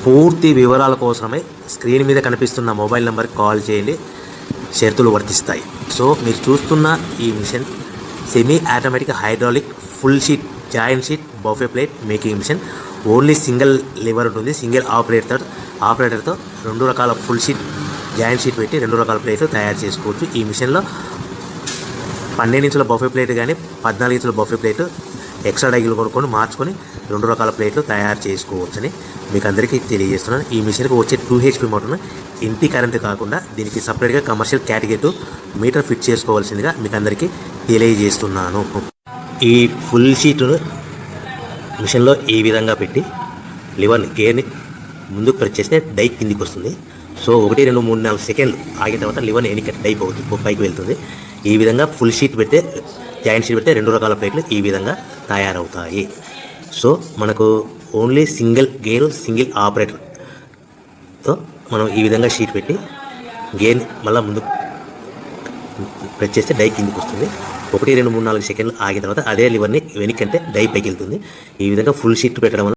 పూర్తి వివరాల కోసమే స్క్రీన్ మీద కనిపిస్తున్న మొబైల్ నెంబర్కి కాల్ చేయండి, షరతులు వర్తిస్తాయి. సో మీరు చూస్తున్న ఈ machine semi automatic hydraulic full sheet joint sheet buffet plate making machine. Only single lever ఉంటుంది. సింగిల్ ఆపరేటర్తో 2 రకాల ఫుల్ షీట్ జాయింట్ షీట్ పెట్టి 2 రకాల ప్లేట్లు తయారు చేసుకోవచ్చు. ఈ మిషన్లో 12 ఇంచుల బఫే ప్లేట్ కానీ 14 ఇంచుల బఫే ప్లేట్ ఎక్స్ట్రా డైగులు కొనుక్కొని మార్చుకొని 2 రకాల ప్లేట్లు తయారు చేసుకోవచ్చని మీకు అందరికీ తెలియజేస్తున్నాను. ఈ మిషన్కి వచ్చే 2 HP మోటార్ను ఇంటి కరెంటు కాకుండా దీనికి సపరేట్గా కమర్షియల్ కేటగిరీ మీటర్ ఫిట్ చేసుకోవాల్సిందిగా మీకు అందరికీ తెలియజేస్తున్నాను. ఈ ఫుల్ షీట్ను మిషన్లో ఈ విధంగా పెట్టి లివర్ని గేర్ని ముందుకు ప్రెస్ చేస్తే డై కిందికి వస్తుంది. సో 1 2 3 4 సెకండ్లు ఆగిన తర్వాత లివర్ని ఎన్నిక డై పైకి వెళ్తుంది. ఈ విధంగా ఫుల్ షీట్ పెడితే జాయింట్ షీట్ పెడితే 2 రకాల ప్లేట్లు ఈ విధంగా తయారవుతాయి. సో మనకు ఓన్లీ సింగిల్ గేరు సింగిల్ ఆపరేటర్తో మనం ఈ విధంగా షీట్ పెట్టి గేర్ని మళ్ళీ ముందు ప్రెస్ చేస్తే డై కిందికి వస్తుంది. 1 2 3 4 సెకండ్లు ఆగిన తర్వాత అదే లివర్ని వెనక్కి అంటే డై పైకి వెళ్తుంది. ఈ విధంగా ఫుల్ షీట్ పెట్టడం వల్ల